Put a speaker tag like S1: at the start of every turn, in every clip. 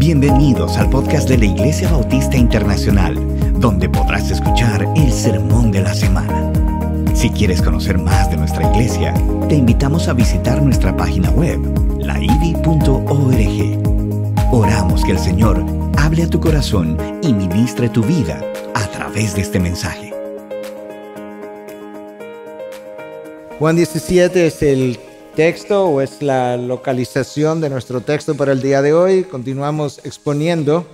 S1: Bienvenidos al podcast de la Iglesia Bautista Internacional, donde podrás escuchar el sermón de la semana. Si quieres conocer más de nuestra iglesia, te invitamos a visitar nuestra página web, laivi.org. Oramos que el Señor hable a tu corazón y ministre tu vida a través de este mensaje.
S2: Juan 17 es el texto o es la localización de nuestro texto para el día de hoy. Continuamos exponiendo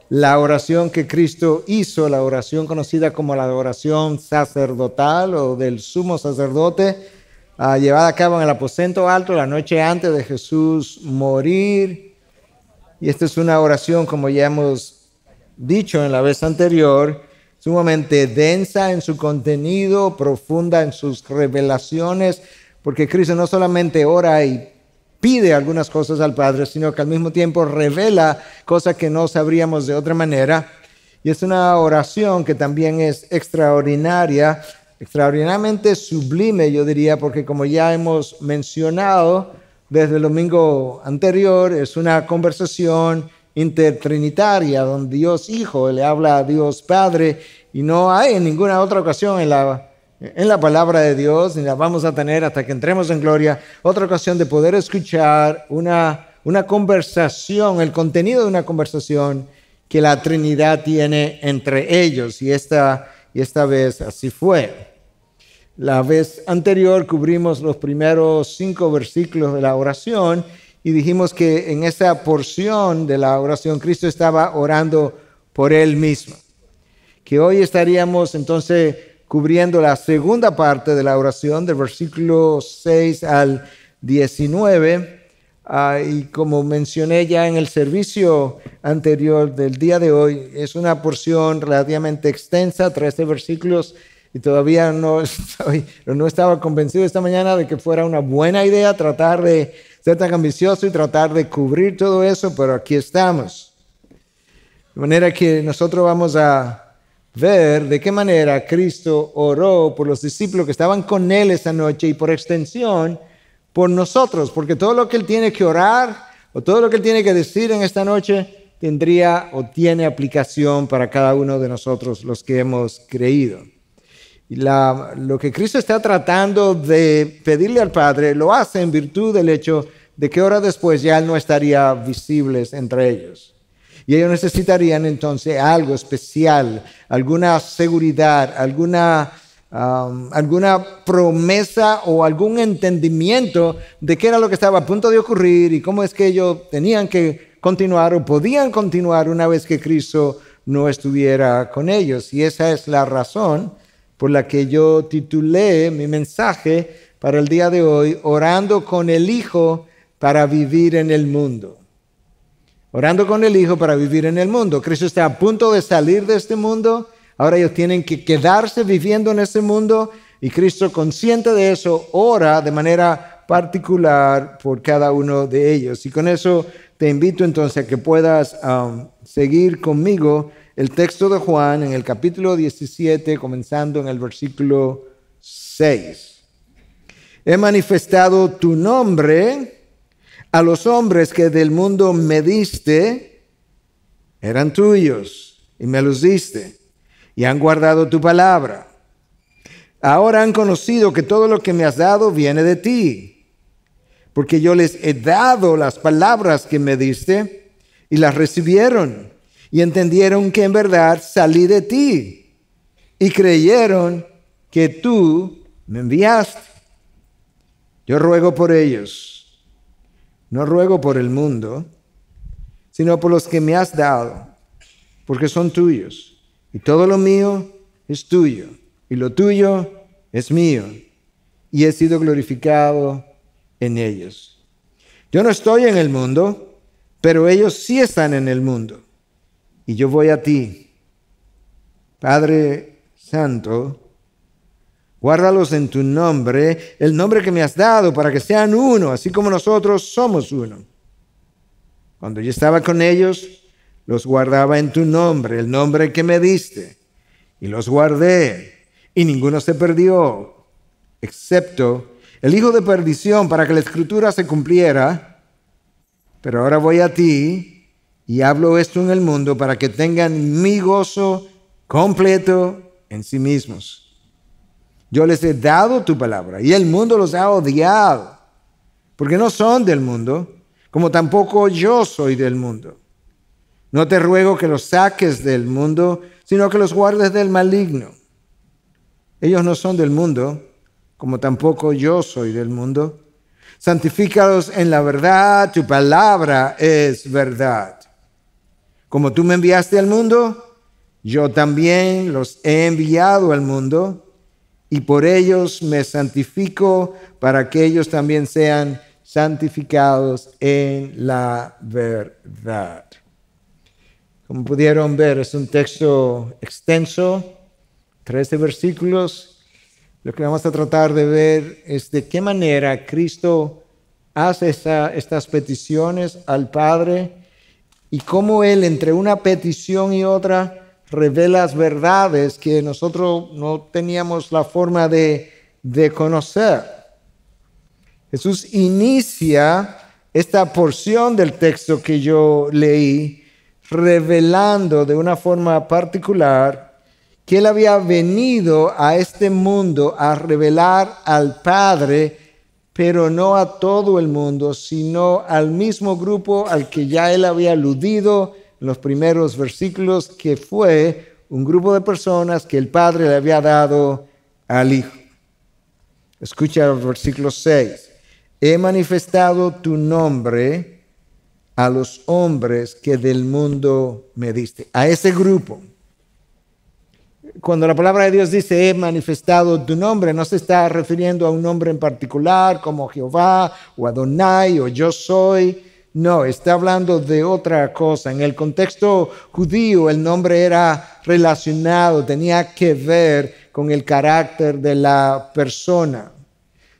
S2: la oración que Cristo hizo, la oración conocida como la oración sacerdotal o del sumo sacerdote, llevada a cabo en el aposento alto la noche antes de Jesús morir. Y esta es una oración, como ya hemos dicho en la vez anterior, sumamente densa en su contenido, profunda en sus revelaciones, porque Cristo no solamente ora y pide algunas cosas al Padre, sino que al mismo tiempo revela cosas que no sabríamos de otra manera. Y es una oración que también es extraordinaria, extraordinariamente sublime, yo diría, porque como ya hemos mencionado desde el domingo anterior, es una conversación intertrinitaria donde Dios Hijo le habla a Dios Padre, y no hay en ninguna otra ocasión en la palabra de Dios, ni la vamos a tener hasta que entremos en gloria, otra ocasión de poder escuchar una conversación, el contenido de una conversación que la Trinidad tiene entre ellos, y esta vez así fue. La vez anterior cubrimos los primeros 5 versículos de la oración y dijimos que en esa porción de la oración Cristo estaba orando por Él mismo. Que hoy estaríamos entonces cubriendo la segunda parte de la oración, del versículo 6 al 19. Y como mencioné ya en el servicio anterior del día de hoy, es una porción relativamente extensa, 13 versículos, y todavía no estaba convencido esta mañana de que fuera una buena idea tratar de ser tan ambicioso y tratar de cubrir todo eso, pero aquí estamos. De manera que nosotros vamos a ver de qué manera Cristo oró por los discípulos que estaban con Él esa noche y por extensión por nosotros, porque todo lo que Él tiene que orar o todo lo que Él tiene que decir en esta noche tendría o tiene aplicación para cada uno de nosotros los que hemos creído. Y lo que Cristo está tratando de pedirle al Padre lo hace en virtud del hecho de que horas después ya Él no estaría visible entre ellos. Y ellos necesitarían entonces algo especial, alguna seguridad, alguna promesa o algún entendimiento de qué era lo que estaba a punto de ocurrir y cómo es que ellos tenían que continuar o podían continuar una vez que Cristo no estuviera con ellos. Y esa es la razón por la que yo titulé mi mensaje para el día de hoy, Orando con el Hijo para vivir en el mundo. Orando con el Hijo para vivir en el mundo. Cristo está a punto de salir de este mundo. Ahora ellos tienen que quedarse viviendo en este mundo. Y Cristo, consciente de eso, ora de manera particular por cada uno de ellos. Y con eso te invito entonces a que puedas seguir conmigo el texto de Juan en el capítulo 17, comenzando en el versículo 6. He manifestado tu nombre a los hombres que del mundo me diste, eran tuyos, y me los diste, y han guardado tu palabra. Ahora han conocido que todo lo que me has dado viene de ti, porque yo les he dado las palabras que me diste, y las recibieron, y entendieron que en verdad salí de ti, y creyeron que tú me enviaste. Yo ruego por ellos. No ruego por el mundo, sino por los que me has dado, porque son tuyos. Y todo lo mío es tuyo, y lo tuyo es mío, y he sido glorificado en ellos. Yo no estoy en el mundo, pero ellos sí están en el mundo, y yo voy a ti. Padre Santo, guárdalos en tu nombre, el nombre que me has dado, para que sean uno, así como nosotros somos uno. Cuando yo estaba con ellos, los guardaba en tu nombre, el nombre que me diste, y los guardé, y ninguno se perdió, excepto el hijo de perdición, para que la escritura se cumpliera. Pero ahora voy a ti, Y hablo esto en el mundo para que tengan mi gozo completo en sí mismos. Yo les he dado tu palabra y el mundo los ha odiado, porque no son del mundo, como tampoco yo soy del mundo. No te ruego que los saques del mundo, sino que los guardes del maligno. Ellos no son del mundo, como tampoco yo soy del mundo. Santifícalos en la verdad, tu palabra es verdad. Como tú me enviaste al mundo, yo también los he enviado al mundo, y por ellos me santifico para que ellos también sean santificados en la verdad. Como pudieron ver, es un texto extenso, 13 versículos. Lo que vamos a tratar de ver es de qué manera Cristo hace estas peticiones al Padre y cómo Él, entre una petición y otra, revela las verdades que nosotros no teníamos la forma de conocer. Jesús inicia esta porción del texto que yo leí revelando de una forma particular que Él había venido a este mundo a revelar al Padre, pero no a todo el mundo, sino al mismo grupo al que ya Él había aludido en los primeros versículos, que fue un grupo de personas que el Padre le había dado al Hijo. Escucha el versículo 6. He manifestado tu nombre a los hombres que del mundo me diste. A ese grupo. Cuando la palabra de Dios dice he manifestado tu nombre, no se está refiriendo a un nombre en particular como Jehová o Adonai o yo soy. No, está hablando de otra cosa. En el contexto judío el nombre era relacionado, tenía que ver con el carácter de la persona.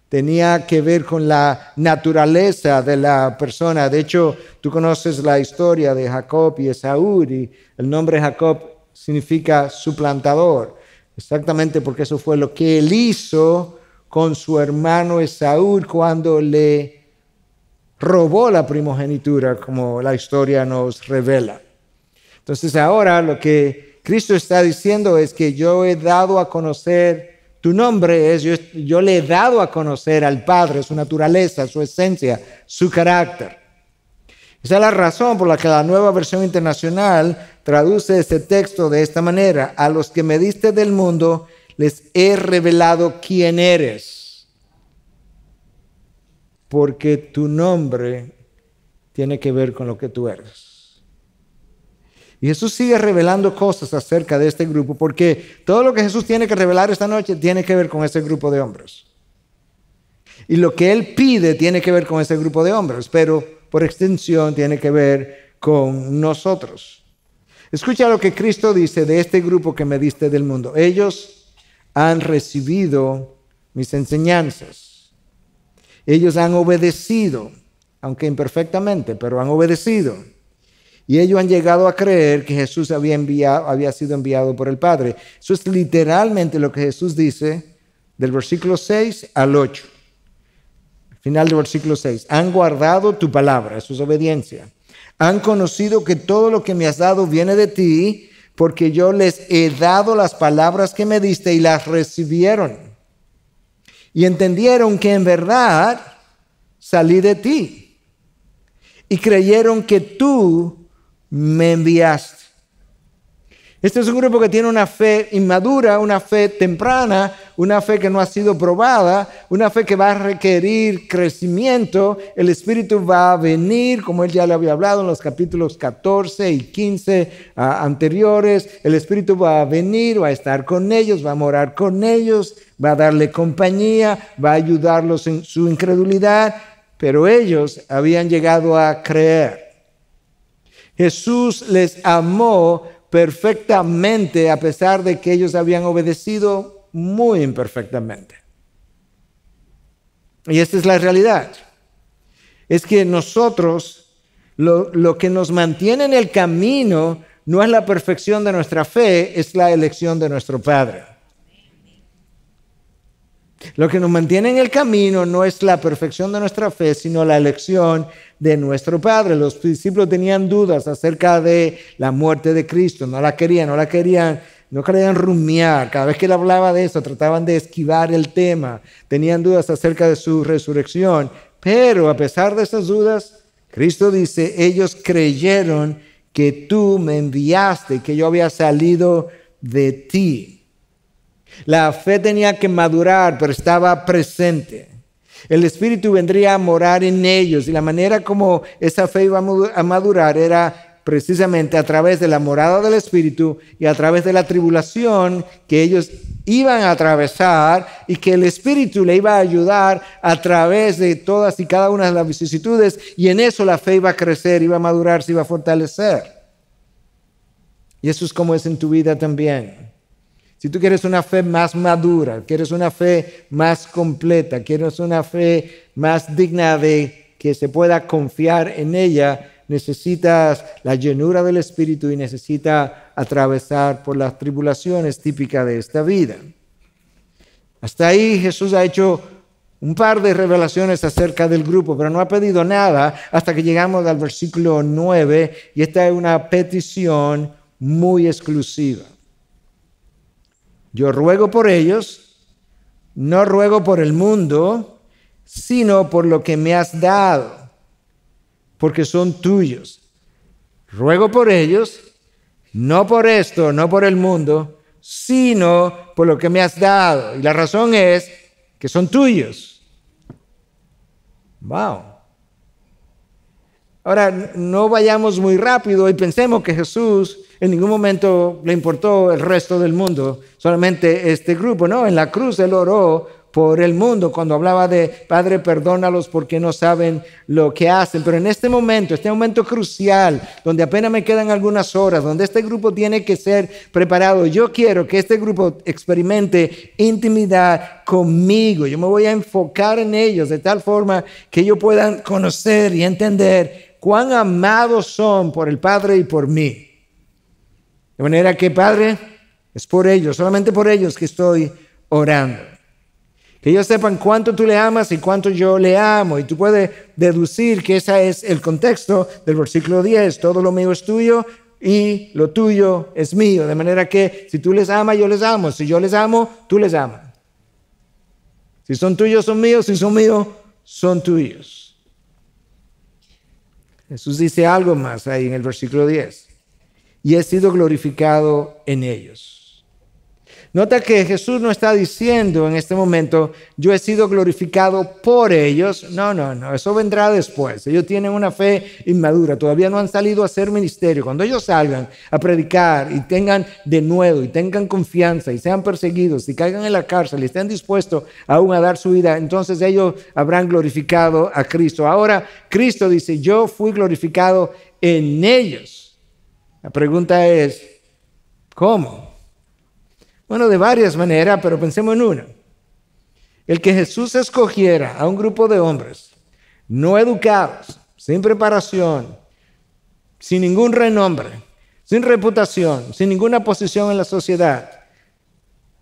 S2: Tenía que ver con la naturaleza de la persona. De hecho, tú conoces la historia de Jacob y Esaú, y el nombre Jacob significa suplantador, exactamente porque eso fue lo que él hizo con su hermano Esaú cuando le robó la primogenitura, como la historia nos revela. Entonces ahora lo que Cristo está diciendo es que yo he dado a conocer tu nombre, yo le he dado a conocer al Padre, su naturaleza, su esencia, su carácter. Esa es la razón por la que la Nueva Versión Internacional traduce este texto de esta manera: a los que me diste del mundo les he revelado quién eres, porque tu nombre tiene que ver con lo que tú eres. Y Jesús sigue revelando cosas acerca de este grupo, porque todo lo que Jesús tiene que revelar esta noche tiene que ver con ese grupo de hombres. Y lo que Él pide tiene que ver con ese grupo de hombres, pero por extensión tiene que ver con nosotros. Escucha lo que Cristo dice de este grupo que me diste del mundo. Ellos han recibido mis enseñanzas. Ellos han obedecido, aunque imperfectamente, pero han obedecido. Y ellos han llegado a creer que Jesús había sido enviado por el Padre. Eso es literalmente lo que Jesús dice del versículo 6 al 8. Final del versículo 6. Han guardado tu palabra, eso es obediencia. Han conocido que todo lo que me has dado viene de ti, porque yo les he dado las palabras que me diste y las recibieron. Y entendieron que en verdad salí de ti. Y creyeron que tú me enviaste. Este es un grupo que tiene una fe inmadura, una fe temprana, una fe que no ha sido probada, una fe que va a requerir crecimiento. El Espíritu va a venir, como él ya le había hablado en los capítulos 14 y 15 anteriores. El Espíritu va a venir, va a estar con ellos, va a morar con ellos, va a darle compañía, va a ayudarlos en su incredulidad, pero ellos habían llegado a creer. Jesús les amó perfectamente a pesar de que ellos habían obedecido muy imperfectamente. Y esta es la realidad. Es que nosotros, lo que nos mantiene en el camino no es la perfección de nuestra fe, es la elección de nuestro Padre. Lo que nos mantiene en el camino no es la perfección de nuestra fe, sino la elección de nuestro Padre. Los discípulos tenían dudas acerca de la muerte de Cristo. No querían rumiar. Cada vez que él hablaba de eso, trataban de esquivar el tema. Tenían dudas acerca de su resurrección. Pero a pesar de esas dudas, Cristo dice, ellos creyeron que tú me enviaste, que yo había salido de ti. La fe tenía que madurar, pero estaba presente. El Espíritu vendría a morar en ellos y la manera como esa fe iba a madurar era precisamente a través de la morada del Espíritu y a través de la tribulación que ellos iban a atravesar y que el Espíritu le iba a ayudar a través de todas y cada una de las vicisitudes, y en eso la fe iba a crecer, iba a madurar, se iba a fortalecer. Y eso es como es en tu vida también. Si tú quieres una fe más madura, quieres una fe más completa, quieres una fe más digna de que se pueda confiar en ella, necesitas la llenura del Espíritu y necesitas atravesar por las tribulaciones típicas de esta vida. Hasta ahí Jesús ha hecho un par de revelaciones acerca del grupo, pero no ha pedido nada hasta que llegamos al versículo 9, y esta es una petición muy exclusiva. Yo ruego por ellos, no ruego por el mundo, sino por lo que me has dado, porque son tuyos. Ruego por ellos, no por esto, no por el mundo, sino por lo que me has dado. Y la razón es que son tuyos. Wow. Ahora, no vayamos muy rápido y pensemos que Jesús en ningún momento le importó el resto del mundo, solamente este grupo. No, en la cruz Él oró por el mundo cuando hablaba de Padre, perdónalos porque no saben lo que hacen. Pero en este momento crucial, donde apenas me quedan algunas horas, donde este grupo tiene que ser preparado, yo quiero que este grupo experimente intimidad conmigo. Yo me voy a enfocar en ellos de tal forma que ellos puedan conocer y entender cuán amados son por el Padre y por mí. De manera que, Padre, es por ellos, solamente por ellos que estoy orando. Que ellos sepan cuánto tú le amas y cuánto yo le amo. Y tú puedes deducir que ese es el contexto del versículo 10. Todo lo mío es tuyo y lo tuyo es mío. De manera que si tú les amas, yo les amo. Si yo les amo, tú les amas. Si son tuyos, son míos. Si son míos, son tuyos. Jesús dice algo más ahí en el versículo 10. Y he sido glorificado en ellos. Nota que Jesús no está diciendo en este momento, yo he sido glorificado por ellos. No, eso vendrá después. Ellos tienen una fe inmadura, todavía no han salido a hacer ministerio. Cuando ellos salgan a predicar y tengan denuedo y tengan confianza y sean perseguidos y caigan en la cárcel y estén dispuestos aún a dar su vida, entonces ellos habrán glorificado a Cristo. Ahora Cristo dice, yo fui glorificado en ellos. La pregunta es, ¿cómo? Bueno, de varias maneras, pero pensemos en una. El que Jesús escogiera a un grupo de hombres no educados, sin preparación, sin ningún renombre, sin reputación, sin ninguna posición en la sociedad,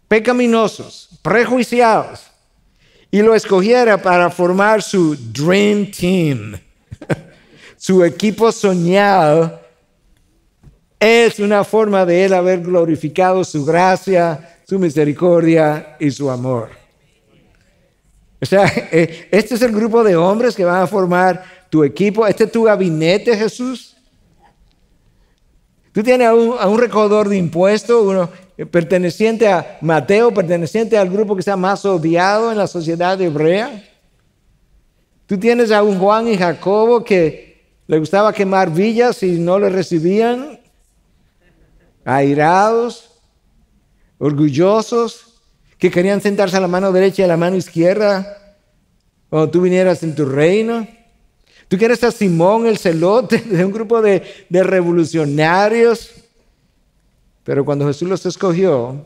S2: pecaminosos, prejuiciados, y lo escogiera para formar su Dream Team, su equipo soñado, es una forma de Él haber glorificado su gracia, su misericordia y su amor. O sea, este es el grupo de hombres que van a formar tu equipo. Este es tu gabinete, Jesús. Tú tienes a un recaudador de impuestos, uno perteneciente a Mateo, perteneciente al grupo que está más odiado en la sociedad hebrea. Tú tienes a un Juan y Jacobo que le gustaba quemar villas y no le recibían. Airados, orgullosos, que querían sentarse a la mano derecha y a la mano izquierda cuando tú vinieras en tu reino. Tú quieres a Simón el celote, de un grupo de revolucionarios. Pero cuando Jesús los escogió,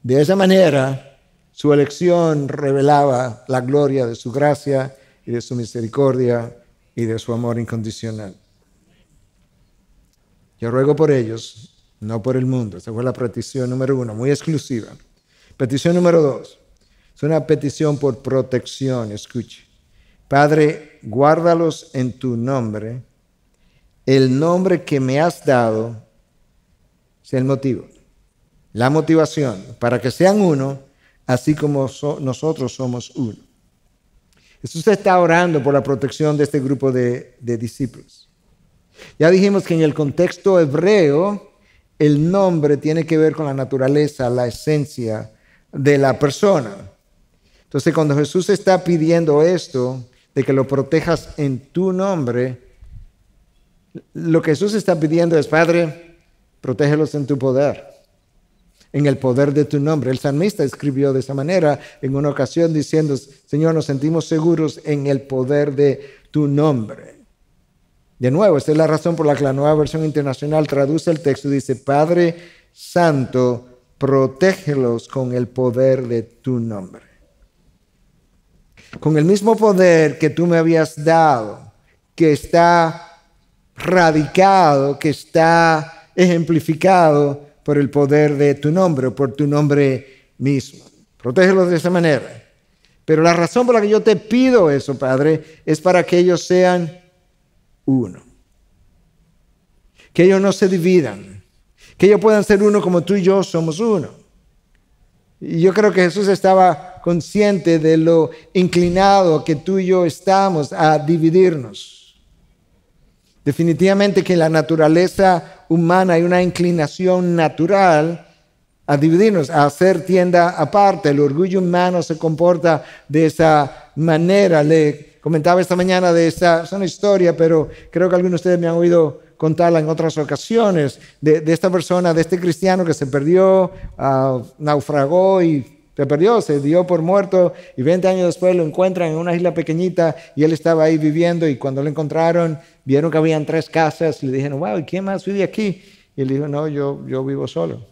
S2: de esa manera, su elección revelaba la gloria de su gracia y de su misericordia y de su amor incondicional. Yo ruego por ellos, no por el mundo. Esa fue la petición número 1, muy exclusiva. Petición número 2. Es una petición por protección, escuche. Padre, guárdalos en tu nombre. El nombre que me has dado es el motivo, la motivación, para que sean uno, así como nosotros somos uno. Jesús está orando por la protección de este grupo de discípulos. Ya dijimos que en el contexto hebreo, el nombre tiene que ver con la naturaleza, la esencia de la persona. Entonces, cuando Jesús está pidiendo esto, de que lo protejas en tu nombre, lo que Jesús está pidiendo es, Padre, protégelos en tu poder, en el poder de tu nombre. El salmista escribió de esa manera en una ocasión diciendo, Señor, nos sentimos seguros en el poder de tu nombre. De nuevo, esta es la razón por la que la Nueva Versión Internacional traduce el texto y dice, Padre Santo, protégelos con el poder de tu nombre. Con el mismo poder que tú me habías dado, que está radicado, que está ejemplificado por el poder de tu nombre, o por tu nombre mismo. Protégelos de esa manera. Pero la razón por la que yo te pido eso, Padre, es para que ellos sean uno. Que ellos no se dividan. Que ellos puedan ser uno como tú y yo somos uno. Y yo creo que Jesús estaba consciente de lo inclinado que tú y yo estamos a dividirnos. Definitivamente que en la naturaleza humana hay una inclinación natural a dividirnos, a hacer tienda aparte. El orgullo humano se comporta de esa manera. Le comentaba esta mañana es una historia, pero creo que algunos de ustedes me han oído contarla en otras ocasiones, de esta persona, de este cristiano que se perdió, naufragó y se dio por muerto, y 20 años después lo encuentran en una isla pequeñita y él estaba ahí viviendo, y cuando lo encontraron vieron que habían 3 casas y le dijeron, wow, ¿y quién más vive aquí? Y él dijo, no, yo vivo solo.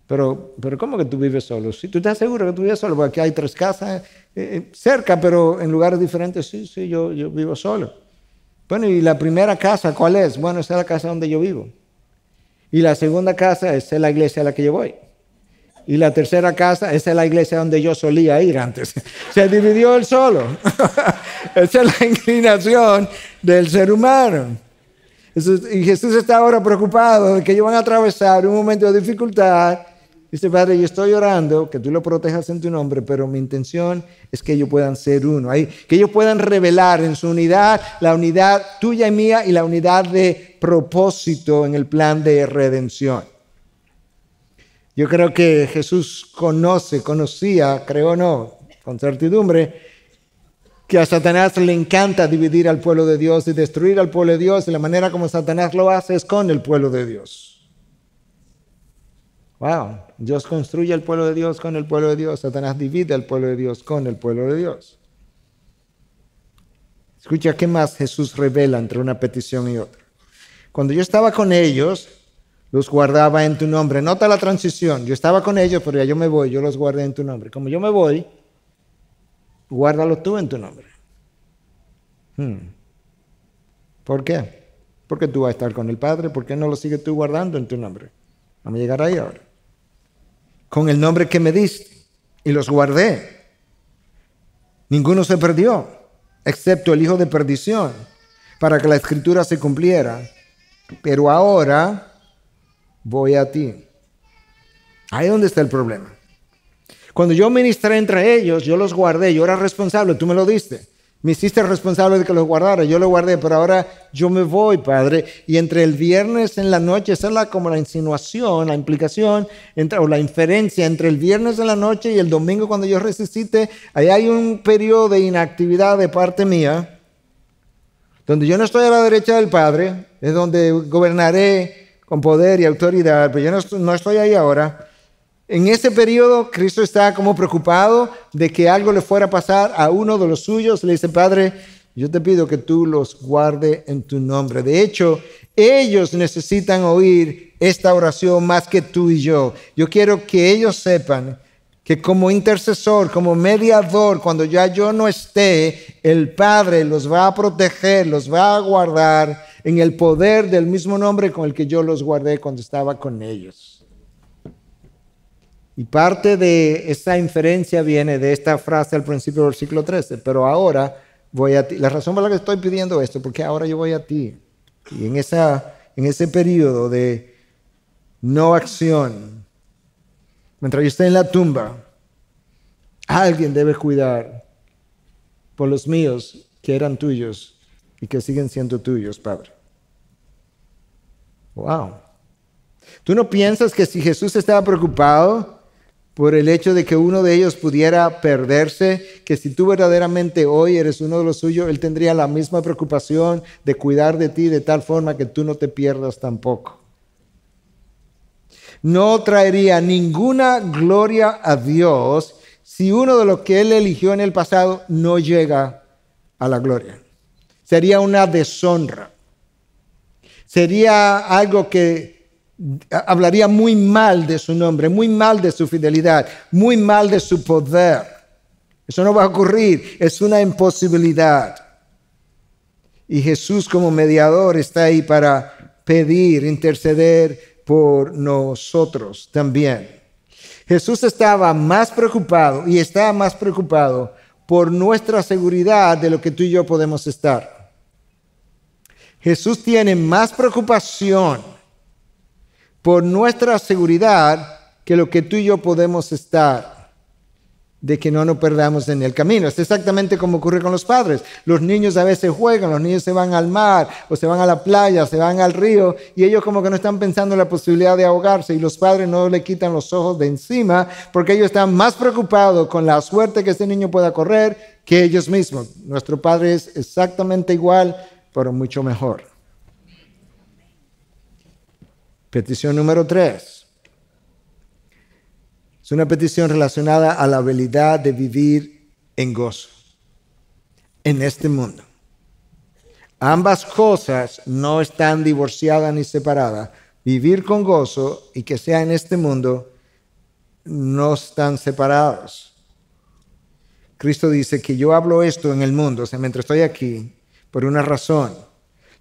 S2: Pero ¿cómo que tú vives solo? ¿Sí? ¿Tú estás seguro que tú vives solo? Porque aquí hay 3 casas cerca, pero en lugares diferentes. Sí, yo vivo solo. Bueno, ¿y la primera casa cuál es? Bueno, esa es la casa donde yo vivo. Y la segunda casa, esa es la iglesia a la que yo voy. Y la tercera casa, esa es la iglesia donde yo solía ir antes. Se dividió él solo. Esa es la inclinación del ser humano. Y Jesús está ahora preocupado de que ellos van a atravesar un momento de dificultad. Dice, Padre, yo estoy orando que tú lo protejas en tu nombre, pero mi intención es que ellos puedan ser uno. Que ellos puedan revelar en su unidad, la unidad tuya y mía y la unidad de propósito en el plan de redención. Yo creo que Jesús conocía, creo o no, con certidumbre, que a Satanás le encanta dividir al pueblo de Dios y destruir al pueblo de Dios, y la manera como Satanás lo hace es con el pueblo de Dios. Wow, Dios construye al pueblo de Dios con el pueblo de Dios, Satanás divide al pueblo de Dios con el pueblo de Dios. Escucha qué más Jesús revela entre una petición y otra. Cuando yo estaba con ellos, los guardaba en tu nombre. Nota la transición. Yo estaba con ellos, pero ya yo me voy, yo los guardé en tu nombre. Como yo me voy, guárdalo tú en tu nombre. ¿Por qué? Porque tú vas a estar con el Padre. ¿Por qué no lo sigues tú guardando en tu nombre? Vamos a llegar ahí ahora. Con el nombre que me diste, y los guardé. Ninguno se perdió, excepto el hijo de perdición, para que la escritura se cumpliera. Pero ahora voy a ti. Ahí es donde está el problema. Cuando yo ministré entre ellos, yo los guardé, yo era responsable, tú me lo diste. Me hiciste responsable de que los guardara, yo los guardé, pero ahora yo me voy, Padre. Y entre el viernes en la noche, esa es como la insinuación, la implicación, o la inferencia entre el viernes en la noche y el domingo cuando yo resucite. Ahí hay un periodo de inactividad de parte mía, donde yo no estoy a la derecha del Padre, es donde gobernaré con poder y autoridad, pero yo no estoy ahí ahora. En ese periodo, Cristo está como preocupado de que algo le fuera a pasar a uno de los suyos. Le dice, Padre, yo te pido que tú los guardes en tu nombre. De hecho, ellos necesitan oír esta oración más que tú y yo. Yo quiero que ellos sepan que como intercesor, como mediador, cuando ya yo no esté, el Padre los va a proteger, los va a guardar en el poder del mismo nombre con el que yo los guardé cuando estaba con ellos. Y parte de esa inferencia viene de esta frase al principio del versículo 13. Pero ahora voy a ti. La razón por la que estoy pidiendo esto, porque ahora yo voy a ti. Y en ese periodo de no acción, mientras yo esté en la tumba, alguien debe cuidar por los míos que eran tuyos y que siguen siendo tuyos, Padre. Wow. ¿Tú no piensas que si Jesús estaba preocupado por el hecho de que uno de ellos pudiera perderse, que si tú verdaderamente hoy eres uno de los suyos, Él tendría la misma preocupación de cuidar de ti de tal forma que tú no te pierdas tampoco? No traería ninguna gloria a Dios si uno de los que Él eligió en el pasado no llega a la gloria. Sería una deshonra. Sería algo que hablaría muy mal de su nombre, muy mal de su fidelidad, muy mal de su poder. Eso no va a ocurrir, es una imposibilidad. Y Jesús como mediador está ahí para pedir, interceder por nosotros también. Jesús estaba más preocupado y está más preocupado por nuestra seguridad de lo que tú y yo podemos estar. Jesús tiene más preocupación por nuestra seguridad que lo que tú y yo podemos estar, de que no nos perdamos en el camino. Es exactamente como ocurre con los padres. Los niños a veces juegan, los niños se van al mar, o se van a la playa, se van al río, y ellos como que no están pensando en la posibilidad de ahogarse, y los padres no le quitan los ojos de encima, porque ellos están más preocupados con la suerte que ese niño pueda correr que ellos mismos. Nuestro Padre es exactamente igual, pero mucho mejor. Petición número 3. Es una petición relacionada a la habilidad de vivir en gozo en este mundo. Ambas cosas no están divorciadas ni separadas. Vivir con gozo y que sea en este mundo no están separados. Cristo dice que yo hablo esto en el mundo, o sea, mientras estoy aquí, por una razón,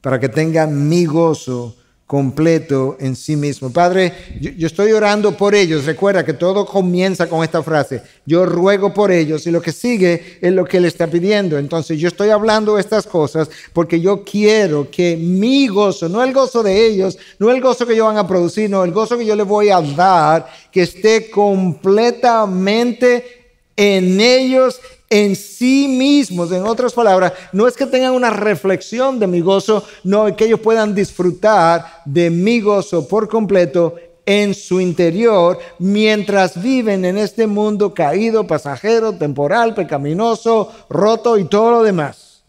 S2: para que tengan mi gozo completo en sí mismo. Padre, yo estoy orando por ellos. Recuerda que todo comienza con esta frase. Yo ruego por ellos, y lo que sigue es lo que Él está pidiendo. Entonces yo estoy hablando estas cosas porque yo quiero que mi gozo, no el gozo de ellos, no el gozo que ellos van a producir, no, el gozo que yo les voy a dar, que esté completamente en ellos, en sí mismos. En otras palabras, no es que tengan una reflexión de mi gozo, no, es que ellos puedan disfrutar de mi gozo por completo en su interior, mientras viven en este mundo caído, pasajero, temporal, pecaminoso, roto y todo lo demás.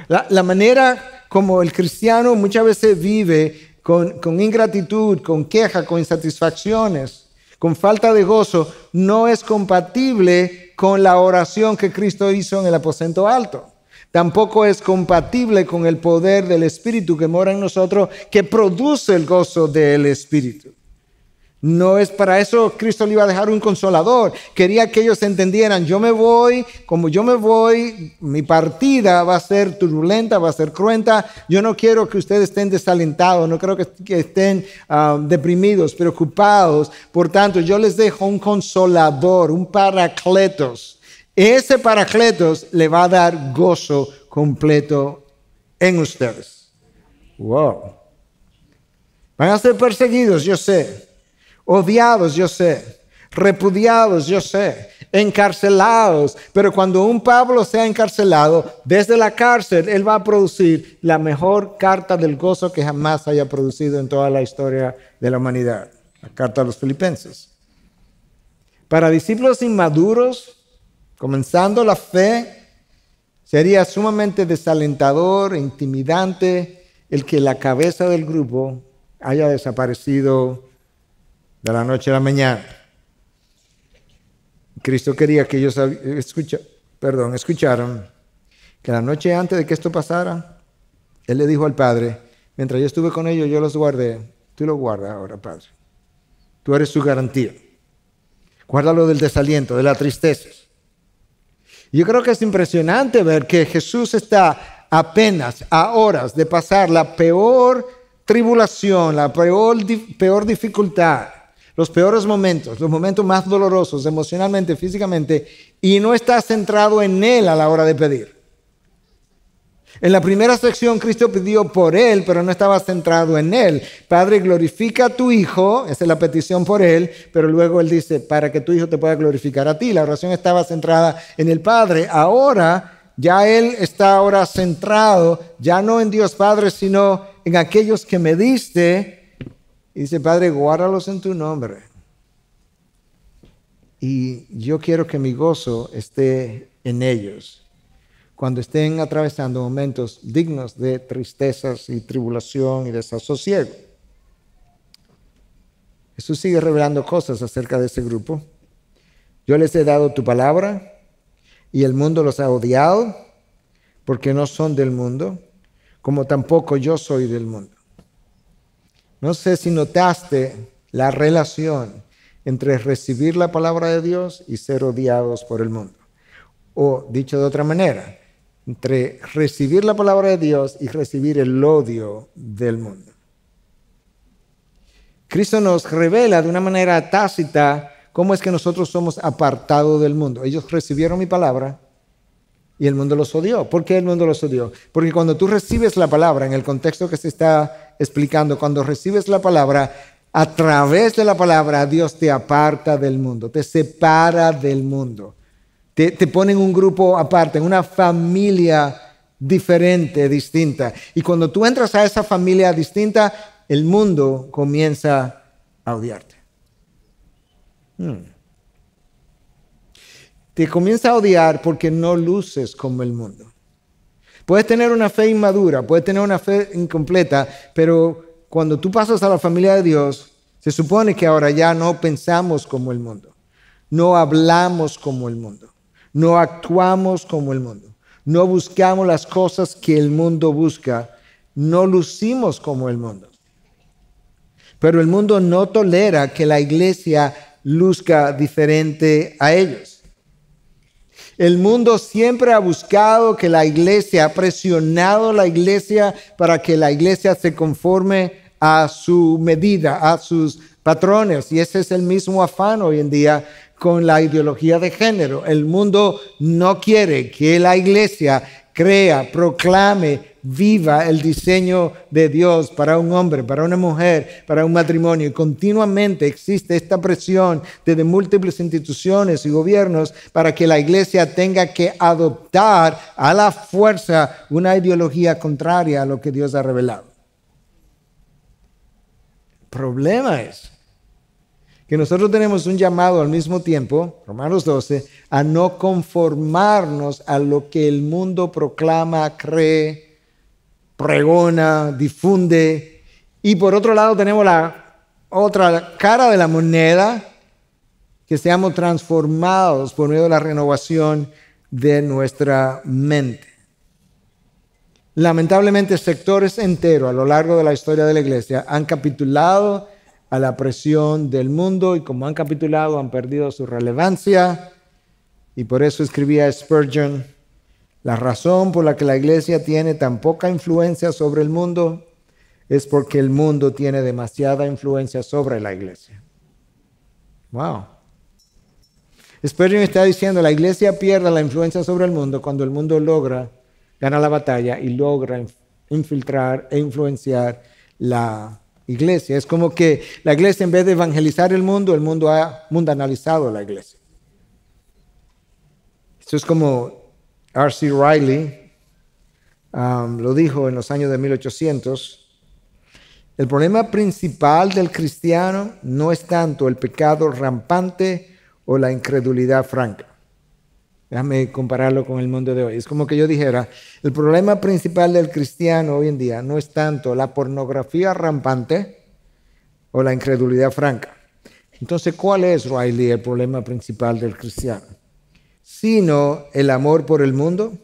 S2: La manera como el cristiano muchas veces vive con ingratitud, con queja, con insatisfacciones, con falta de gozo, no es compatible con la oración que Cristo hizo en el aposento alto. Tampoco es compatible con el poder del Espíritu que mora en nosotros, que produce el gozo del Espíritu. No es para eso Cristo le iba a dejar un consolador. Quería que ellos entendieran, yo me voy, como yo me voy, mi partida va a ser turbulenta, va a ser cruenta. Yo no quiero que ustedes estén desalentados, no quiero que estén deprimidos, preocupados. Por tanto, yo les dejo un consolador, un paracletos. Ese paracletos le va a dar gozo completo en ustedes. Wow. Van a ser perseguidos, yo sé. Odiados, yo sé. Repudiados, yo sé. Encarcelados. Pero cuando un Pablo sea encarcelado, desde la cárcel, él va a producir la mejor carta del gozo que jamás haya producido en toda la historia de la humanidad. La carta a los Filipenses. Para discípulos inmaduros, comenzando la fe, sería sumamente desalentador e intimidante el que la cabeza del grupo haya desaparecido de la noche a la mañana. Cristo quería que ellos escucharan que la noche antes de que esto pasara, Él le dijo al Padre, mientras yo estuve con ellos, yo los guardé. Tú los guardas ahora, Padre. Tú eres su garantía. Guárdalo del desaliento, de la tristeza. Yo creo que es impresionante ver que Jesús está apenas a horas de pasar la peor tribulación, la peor dificultad, los peores momentos, los momentos más dolorosos emocionalmente, físicamente, y no estás centrado en Él a la hora de pedir. En la primera sección, Cristo pidió por Él, pero no estaba centrado en Él. Padre, glorifica a tu Hijo, esa es la petición por Él, pero luego Él dice, para que tu Hijo te pueda glorificar a ti. La oración estaba centrada en el Padre. Ahora, ya Él está ahora centrado, ya no en Dios Padre, sino en aquellos que me diste. Y dice, Padre, guárdalos en tu nombre. Y yo quiero que mi gozo esté en ellos cuando estén atravesando momentos dignos de tristezas y tribulación y desasosiego. Jesús sigue revelando cosas acerca de ese grupo. Yo les he dado tu palabra y el mundo los ha odiado porque no son del mundo, como tampoco yo soy del mundo. No sé si notaste la relación entre recibir la palabra de Dios y ser odiados por el mundo. O, dicho de otra manera, entre recibir la palabra de Dios y recibir el odio del mundo. Cristo nos revela de una manera tácita cómo es que nosotros somos apartados del mundo. Ellos recibieron mi palabra y el mundo los odió. ¿Por qué el mundo los odió? Porque cuando tú recibes la palabra, en el contexto que se está explicando, cuando recibes la palabra, a través de la palabra Dios te aparta del mundo, te separa del mundo. Te pone en un grupo aparte, en una familia diferente, distinta. Y cuando tú entras a esa familia distinta, el mundo comienza a odiarte. Te comienza a odiar porque no luces como el mundo. Puedes tener una fe inmadura, puedes tener una fe incompleta, pero cuando tú pasas a la familia de Dios, se supone que ahora ya no pensamos como el mundo, no hablamos como el mundo. No actuamos como el mundo, no buscamos las cosas que el mundo busca, no lucimos como el mundo. Pero el mundo no tolera que la iglesia luzca diferente a ellos. El mundo siempre ha buscado que la iglesia, ha presionado a la iglesia para que la iglesia se conforme a su medida, a sus patrones. Y ese es el mismo afán hoy en día con la ideología de género. El mundo no quiere que la iglesia crea, proclame, viva el diseño de Dios para un hombre, para una mujer, para un matrimonio. Y continuamente existe esta presión desde múltiples instituciones y gobiernos para que la iglesia tenga que adoptar a la fuerza una ideología contraria a lo que Dios ha revelado. El problema es que nosotros tenemos un llamado al mismo tiempo, Romanos 12, a no conformarnos a lo que el mundo proclama, cree, pregona, difunde. Y por otro lado tenemos la otra cara de la moneda, que seamos transformados por medio de la renovación de nuestra mente. Lamentablemente, sectores enteros a lo largo de la historia de la iglesia han capitulado a la presión del mundo y como han capitulado han perdido su relevancia. Y por eso escribía Spurgeon, la razón por la que la iglesia tiene tan poca influencia sobre el mundo es porque el mundo tiene demasiada influencia sobre la iglesia. Wow. Spurgeon está diciendo, la iglesia pierde la influencia sobre el mundo cuando el mundo logra ganar la batalla y logra infiltrar e influenciar la iglesia. Es como que la iglesia, en vez de evangelizar el mundo ha mundanalizado la iglesia. Esto es como R.C. Riley lo dijo en los años de 1800. El problema principal del cristiano no es tanto el pecado rampante o la incredulidad franca. Déjame compararlo con el mundo de hoy. Es como que yo dijera, el problema principal del cristiano hoy en día no es tanto la pornografía rampante o la incredulidad franca. Entonces, ¿cuál es, Riley, el problema principal del cristiano? Sino el amor por el mundo,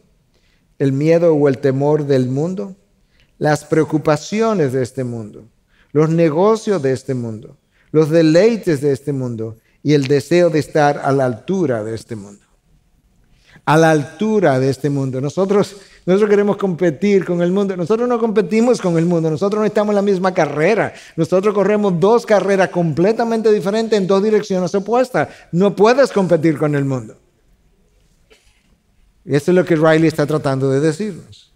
S2: el miedo o el temor del mundo, las preocupaciones de este mundo, los negocios de este mundo, los deleites de este mundo y el deseo de estar a la altura de este mundo. a la altura de este mundo. Nosotros queremos competir con el mundo. Nosotros no competimos con el mundo. Nosotros no estamos en la misma carrera. Nosotros corremos dos carreras completamente diferentes en dos direcciones opuestas. No puedes competir con el mundo. Y eso es lo que Riley está tratando de decirnos.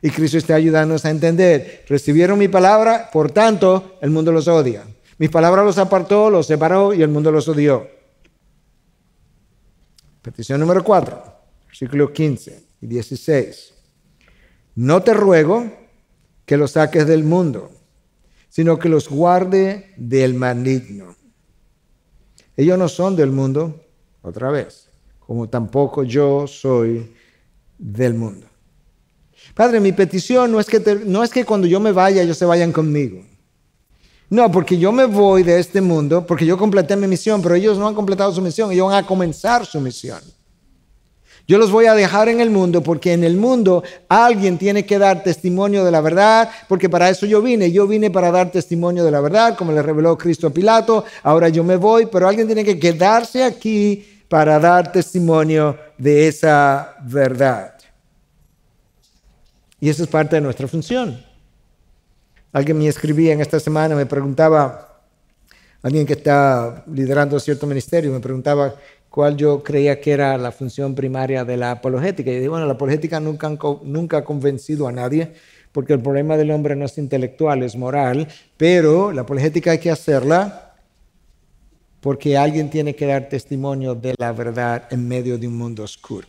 S2: Y Cristo está ayudándonos a entender. Recibieron mi palabra, por tanto, el mundo los odia. Mis palabras los apartó, los separó y el mundo los odió. Petición número 4, versículos 15 y 16. No te ruego que los saques del mundo, sino que los guarde del maligno. Ellos no son del mundo, otra vez, como tampoco yo soy del mundo. Padre, mi petición no es que cuando yo me vaya, ellos se vayan conmigo. No, porque yo me voy de este mundo, porque yo completé mi misión, pero ellos no han completado su misión, ellos van a comenzar su misión. Yo los voy a dejar en el mundo porque en el mundo alguien tiene que dar testimonio de la verdad, porque para eso yo vine para dar testimonio de la verdad, como le reveló Cristo a Pilato. Ahora yo me voy, pero alguien tiene que quedarse aquí para dar testimonio de esa verdad. Y eso es parte de nuestra función. Alguien me escribía en esta semana, me preguntaba, alguien que está liderando cierto ministerio, me preguntaba cuál yo creía que era la función primaria de la apologética. Y yo dije, bueno, la apologética nunca ha convencido a nadie, porque el problema del hombre no es intelectual, es moral, pero la apologética hay que hacerla porque alguien tiene que dar testimonio de la verdad en medio de un mundo oscuro.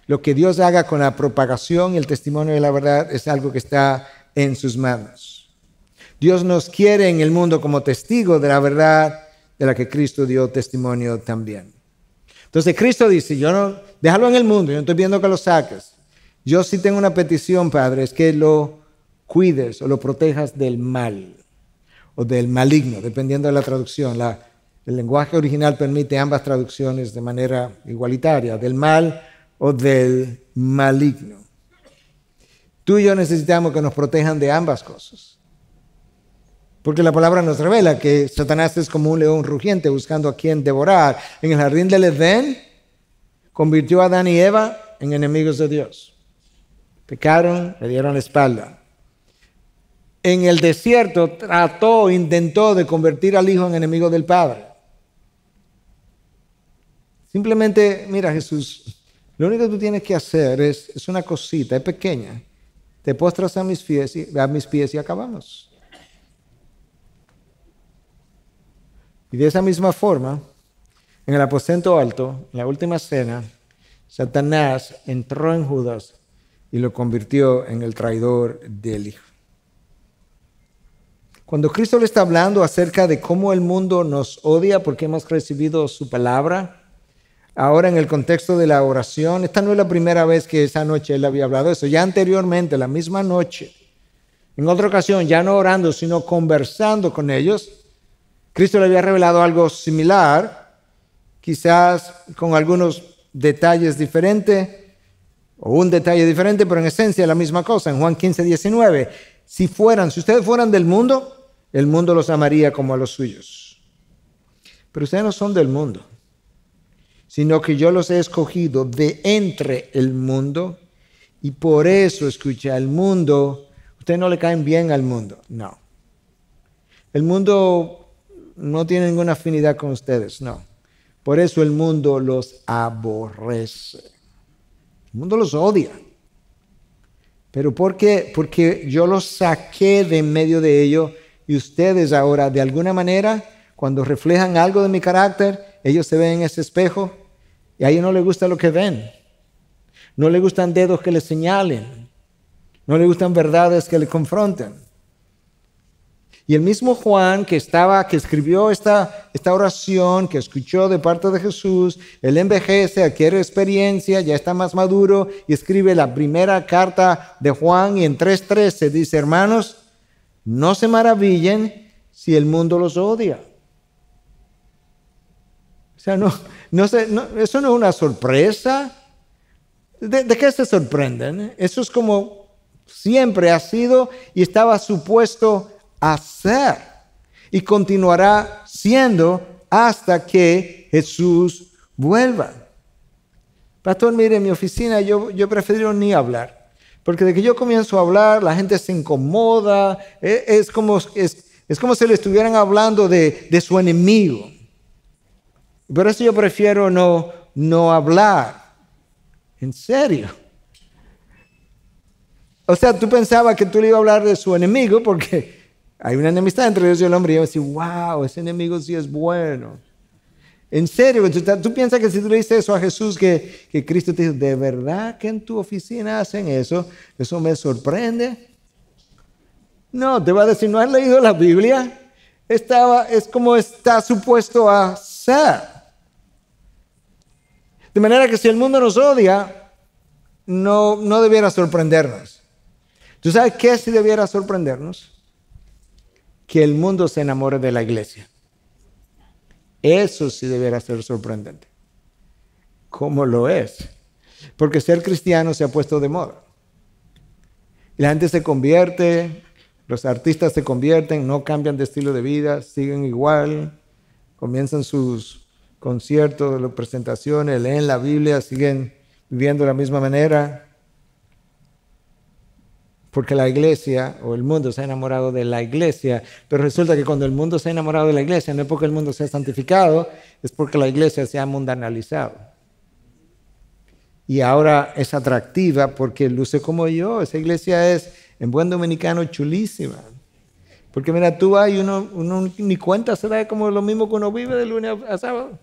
S2: Lo que Dios haga con la propagación y el testimonio de la verdad es algo que está en sus manos. Dios nos quiere en el mundo como testigos de la verdad de la que Cristo dio testimonio también. Entonces Cristo dice, déjalo en el mundo, yo no estoy viendo que lo saques. Yo sí tengo una petición, Padre, es que lo cuides o lo protejas del mal o del maligno, dependiendo de la traducción. El lenguaje original permite ambas traducciones de manera igualitaria, del mal o del maligno. Tú y yo necesitamos que nos protejan de ambas cosas. Porque la palabra nos revela que Satanás es como un león rugiente buscando a quien devorar. En el jardín del Edén convirtió a Adán y Eva en enemigos de Dios. Pecaron, le dieron la espalda. En el desierto intentó de convertir al hijo en enemigo del Padre. Simplemente, mira Jesús, lo único que tú tienes que hacer es una cosita, es pequeña. Te postras a mis pies y acabamos. Y de esa misma forma, en el aposento alto, en la última cena, Satanás entró en Judas y lo convirtió en el traidor del Hijo. Cuando Cristo le está hablando acerca de cómo el mundo nos odia porque hemos recibido su palabra, ahora en el contexto de la oración, esta no es la primera vez que esa noche él había hablado de eso. Ya anteriormente, la misma noche, en otra ocasión, ya no orando, sino conversando con ellos, Cristo le había revelado algo similar, quizás con algunos detalles diferentes, o un detalle diferente, pero en esencia la misma cosa. En Juan 15, 19, si ustedes fueran del mundo, el mundo los amaría como a los suyos. Pero ustedes no son del mundo, sino que yo los he escogido de entre el mundo, y por eso, escucha, el mundo, ustedes no le caen bien al mundo, no. El mundo no tiene ninguna afinidad con ustedes, no. Por eso el mundo los aborrece. El mundo los odia. ¿Pero por qué? Porque yo los saqué de en medio de ellos y ustedes ahora, de alguna manera, cuando reflejan algo de mi carácter, ellos se ven en ese espejo y a ellos no les gusta lo que ven. No les gustan dedos que les señalen. No les gustan verdades que les confronten. Y el mismo Juan que escribió esta oración, que escuchó de parte de Jesús, él envejece, adquiere experiencia, ya está más maduro y escribe la primera carta de Juan y en 3:13 dice, hermanos, no se maravillen si el mundo los odia. O sea, eso no es una sorpresa. ¿De qué se sorprenden? Eso es como siempre ha sido y estaba supuesto a ser y continuará siendo hasta que Jesús vuelva. Pastor, mire, en mi oficina yo prefiero ni hablar. Porque de que yo comienzo a hablar, la gente se incomoda. Es como si le estuvieran hablando de su enemigo. Por eso yo prefiero no hablar. ¿En serio? O sea, tú pensabas que tú le ibas a hablar de su enemigo porque hay una enemistad entre Dios y el hombre. Y yo decía, wow, ese enemigo sí es bueno. En serio, tú piensas que si tú le dices eso a Jesús, que Cristo te dice, ¿de verdad que en tu oficina hacen eso? ¿Eso me sorprende? No, te va a decir, ¿no has leído la Biblia? Es como está supuesto a ser. De manera que si el mundo nos odia, no debiera sorprendernos. ¿Tú sabes qué sí debiera sorprendernos? Que el mundo se enamore de la iglesia. Eso sí debiera ser sorprendente. ¿Cómo lo es? Porque ser cristiano se ha puesto de moda. La gente se convierte, los artistas se convierten, no cambian de estilo de vida, siguen igual, comienzan sus conciertos, las presentaciones, leen la Biblia, siguen viviendo de la misma manera. Porque la iglesia o el mundo se ha enamorado de la iglesia, pero resulta que cuando el mundo se ha enamorado de la iglesia, no es porque el mundo sea santificado, es porque la iglesia se ha mundanalizado. Y ahora es atractiva porque luce como yo. Esa iglesia es, en buen dominicano, chulísima. Porque mira, tú vas y uno ni cuenta se da como lo mismo que uno vive de lunes a sábado.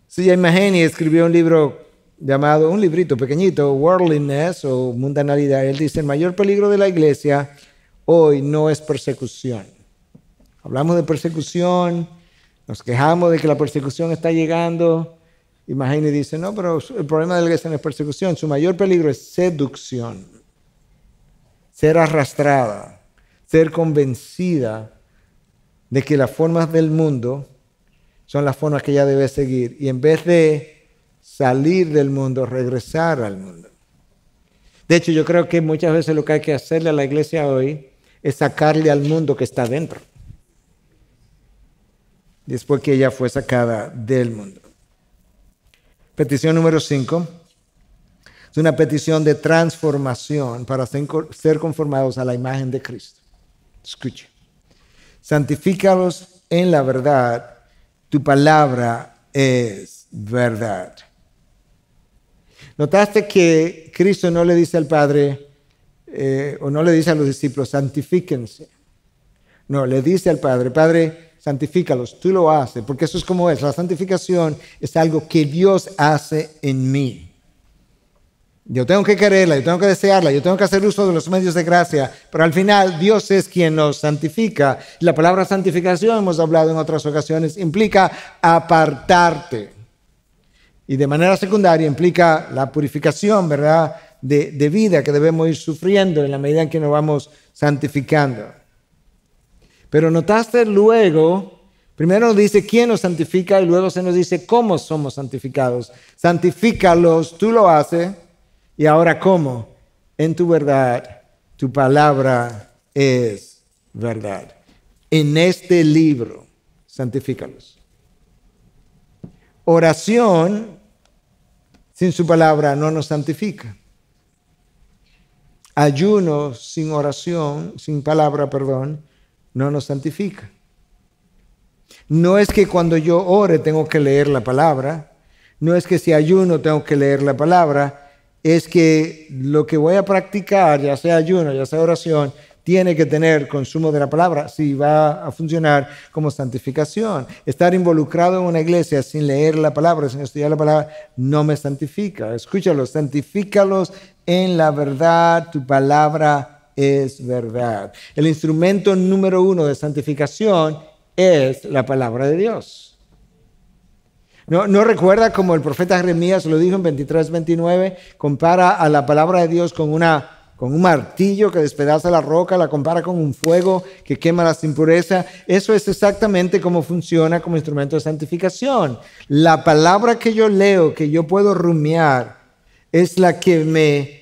S2: C.J. Mahaney escribió un libro llamado, un librito pequeñito, Worldliness o Mundanalidad. Él dice, el mayor peligro de la iglesia hoy no es persecución. Hablamos de persecución, nos quejamos de que la persecución está llegando. Y Mahaney dice, no, pero el problema de la iglesia no es persecución. Su mayor peligro es seducción. Ser arrastrada, ser convencida de que las formas del mundo son las formas que ella debe seguir. Y en vez de salir del mundo, regresar al mundo. De hecho, yo creo que muchas veces lo que hay que hacerle a la iglesia hoy es sacarle al mundo que está dentro. Después que ella fue sacada del mundo. Petición número 5. Es una petición de transformación para ser conformados a la imagen de Cristo. Escuche. Santifícalos en la verdad. Tu palabra es verdad. ¿Notaste que Cristo no le dice al Padre o no le dice a los discípulos, santifíquense? No, le dice al Padre, Padre, santifícalos, tú lo haces, porque eso es como es. La santificación es algo que Dios hace en mí. Yo tengo que quererla, yo tengo que desearla, yo tengo que hacer uso de los medios de gracia, pero al final Dios es quien nos santifica. La palabra santificación, hemos hablado en otras ocasiones, implica apartarte. Y de manera secundaria implica la purificación, ¿verdad?, de vida que debemos ir sufriendo en la medida en que nos vamos santificando. Pero notaste luego, primero nos dice quién nos santifica y luego se nos dice cómo somos santificados. Santifícalos, tú lo haces. Y ahora, ¿cómo? En tu verdad, tu palabra es verdad. En este libro, santifícalos. Oración sin su palabra no nos santifica. Ayuno sin oración, sin palabra, perdón, no nos santifica. No es que cuando yo ore tengo que leer la palabra. No es que si ayuno tengo que leer la palabra. Es que lo que voy a practicar, ya sea ayuno, ya sea oración, tiene que tener consumo de la palabra si va a funcionar como santificación. Estar involucrado en una iglesia sin leer la palabra, sin estudiar la palabra, no me santifica. Escúchalos, santifícalos en la verdad, tu palabra es verdad. El instrumento número 1 de santificación es la palabra de Dios. ¿No recuerda como el profeta Jeremías lo dijo en 23:29? Compara a la palabra de Dios con un martillo que despedaza la roca, la compara con un fuego que quema las impurezas. Eso es exactamente cómo funciona como instrumento de santificación. La palabra que yo leo, que yo puedo rumiar, es la que me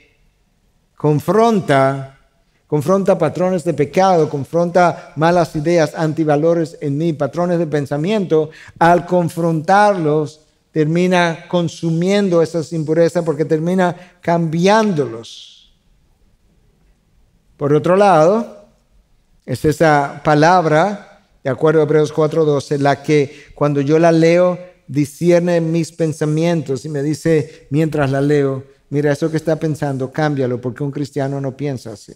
S2: confronta patrones de pecado, confronta malas ideas, antivalores en mí, patrones de pensamiento. Al confrontarlos, termina consumiendo esas impurezas porque termina cambiándolos. Por otro lado, es esa palabra, de acuerdo a Hebreos 4:12, la que cuando yo la leo discierne mis pensamientos y me dice mientras la leo, mira, eso que está pensando, cámbialo, porque un cristiano no piensa así.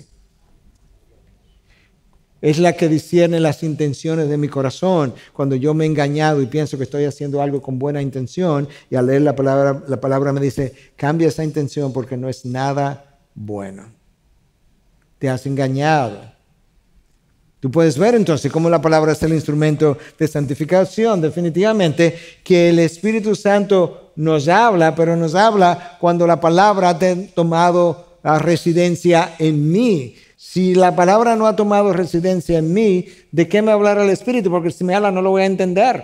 S2: Es la que discierne las intenciones de mi corazón. Cuando yo me he engañado y pienso que estoy haciendo algo con buena intención, y al leer la palabra me dice, cambia esa intención porque no es nada bueno. Te has engañado. Tú puedes ver entonces cómo la palabra es el instrumento de santificación. Definitivamente que el Espíritu Santo nos habla, pero nos habla cuando la palabra ha tomado residencia en mí. Si la palabra no ha tomado residencia en mí, ¿de qué me hablará el Espíritu? Porque si me habla no lo voy a entender.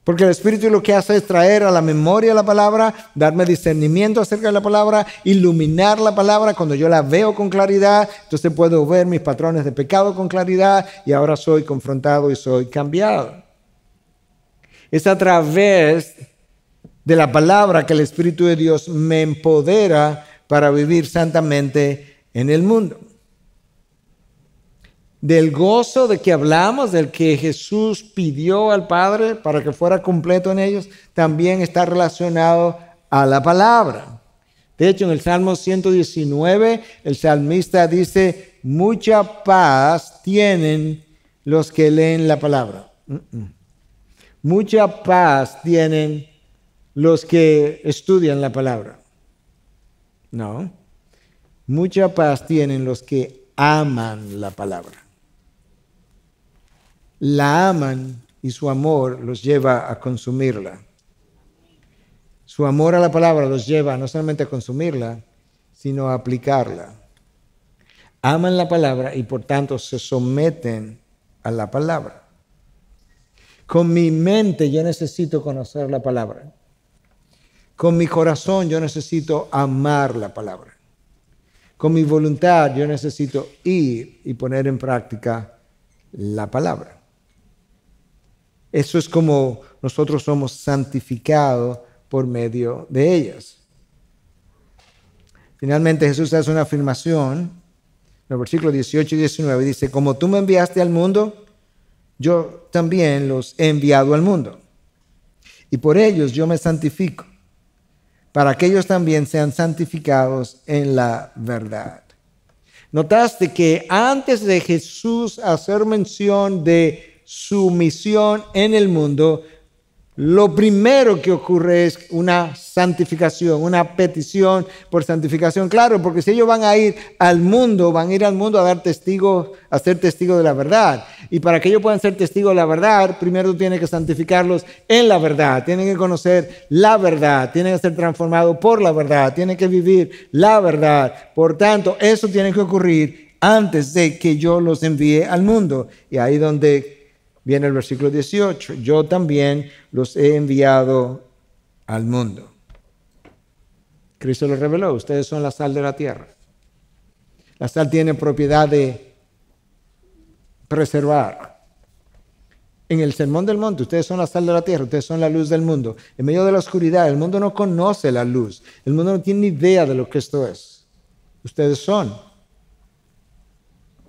S2: Porque el Espíritu lo que hace es traer a la memoria la palabra, darme discernimiento acerca de la palabra, iluminar la palabra. Cuando yo la veo con claridad, entonces puedo ver mis patrones de pecado con claridad y ahora soy confrontado y soy cambiado. Es a través de la palabra que el Espíritu de Dios me empodera para vivir santamente en el mundo. Del gozo de que hablamos, del que Jesús pidió al Padre para que fuera completo en ellos, también está relacionado a la palabra. De hecho, en el Salmo 119, el salmista dice, mucha paz tienen los que leen la palabra. Mucha paz tienen los que estudian la palabra. No. Mucha paz tienen los que aman la palabra. La aman y su amor los lleva a consumirla. Su amor a la palabra los lleva no solamente a consumirla, sino a aplicarla. Aman la palabra y por tanto se someten a la palabra. Con mi mente yo necesito conocer la palabra. Con mi corazón yo necesito amar la palabra. Con mi voluntad yo necesito ir y poner en práctica la palabra. Eso es como nosotros somos santificados por medio de ellas. Finalmente Jesús hace una afirmación en los versículos 18 y 19. Dice, como tú me enviaste al mundo, yo también los he enviado al mundo. Y por ellos yo me santifico, para que ellos también sean santificados en la verdad. Notaste que antes de Jesús hacer mención de su misión en el mundo, lo primero que ocurre es una santificación, una petición por santificación. Claro, porque si ellos van a ir al mundo a dar testigos, a ser testigos de la verdad. Y para que ellos puedan ser testigos de la verdad, primero tú tienes que santificarlos en la verdad. Tienen que conocer la verdad, tienen que ser transformados por la verdad, tienen que vivir la verdad. Por tanto, eso tiene que ocurrir antes de que yo los envíe al mundo. Y ahí donde viene el versículo 18. Yo también los he enviado al mundo. Cristo lo reveló. Ustedes son la sal de la tierra. La sal tiene propiedad de preservar. En el Sermón del Monte, ustedes son la sal de la tierra, ustedes son la luz del mundo. En medio de la oscuridad, el mundo no conoce la luz. El mundo no tiene ni idea de lo que esto es. Ustedes son.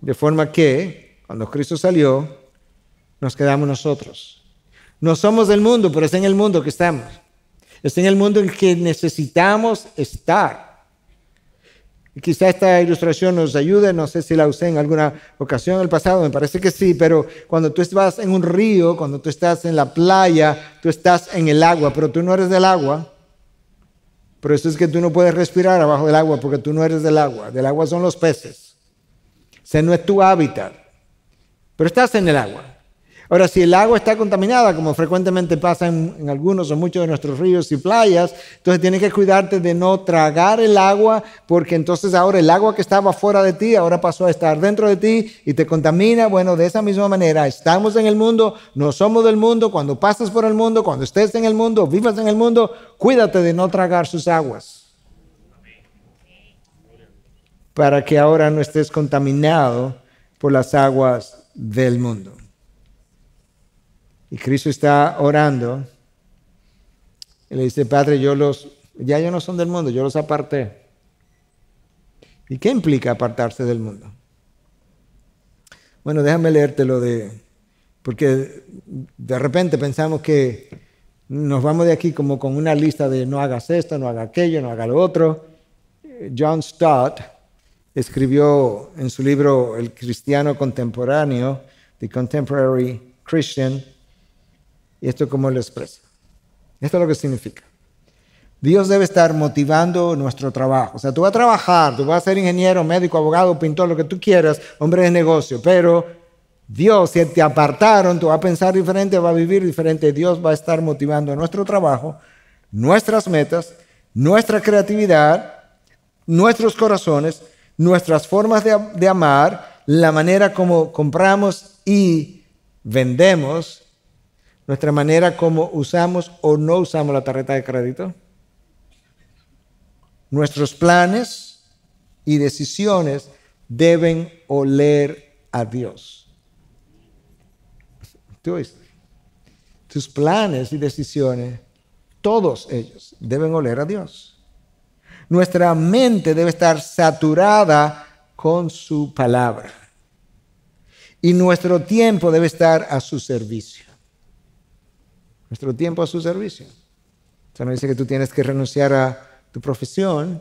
S2: De forma que, cuando Cristo salió, nos quedamos nosotros. No somos del mundo, pero es en el mundo que estamos. Es en el mundo en que necesitamos estar. Y quizá esta ilustración nos ayude, no sé si la usé en alguna ocasión en el pasado, me parece que sí, pero cuando tú estás en un río, cuando tú estás en la playa, tú estás en el agua, pero tú no eres del agua. Por eso es que tú no puedes respirar abajo del agua, porque tú no eres del agua. Del agua son los peces. Ese no es tu hábitat, pero estás en el agua. Ahora, si el agua está contaminada, como frecuentemente pasa en algunos o muchos de nuestros ríos y playas, entonces tienes que cuidarte de no tragar el agua, porque entonces ahora el agua que estaba fuera de ti, ahora pasó a estar dentro de ti y te contamina. Bueno, de esa misma manera, estamos en el mundo, no somos del mundo. Cuando pases por el mundo, cuando estés en el mundo, vivas en el mundo, cuídate de no tragar sus aguas, para que ahora no estés contaminado por las aguas del mundo. Y Cristo está orando Y le dice, Padre, ya ellos no son del mundo, yo los aparté. ¿Y qué implica apartarse del mundo? Bueno, déjame leértelo porque de repente pensamos que nos vamos de aquí como con una lista de no hagas esto, no hagas aquello, no hagas lo otro. John Stott escribió en su libro El cristiano contemporáneo, The Contemporary Christian, y esto como lo expresa. Esto es lo que significa. Dios debe estar motivando nuestro trabajo. O sea, tú vas a trabajar, tú vas a ser ingeniero, médico, abogado, pintor, lo que tú quieras, hombre de negocio, pero Dios, si te apartaron, tú vas a pensar diferente, vas a vivir diferente. Dios va a estar motivando nuestro trabajo, nuestras metas, nuestra creatividad, nuestros corazones, nuestras formas de amar, la manera como compramos y vendemos, nuestra manera como usamos o no usamos la tarjeta de crédito, nuestros planes y decisiones deben oler a Dios. Tus planes y decisiones, todos ellos, deben oler a Dios. Nuestra mente debe estar saturada con su palabra. Y nuestro tiempo debe estar a su servicio. Nuestro tiempo a su servicio. O sea, no dice que tú tienes que renunciar a tu profesión,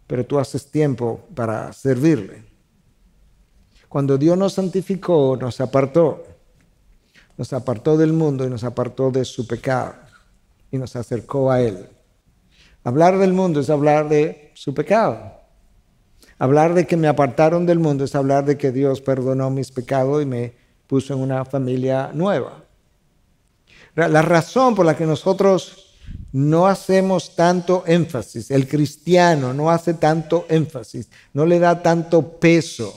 S2: pero tú haces tiempo para servirle. Cuando Dios nos santificó, nos apartó del mundo y nos apartó de su pecado y nos acercó a Él. Hablar del mundo es hablar de su pecado. Hablar de que me apartaron del mundo es hablar de que Dios perdonó mis pecados y me puso en una familia nueva. La razón por la que nosotros no hacemos tanto énfasis, el cristiano no hace tanto énfasis, no le da tanto peso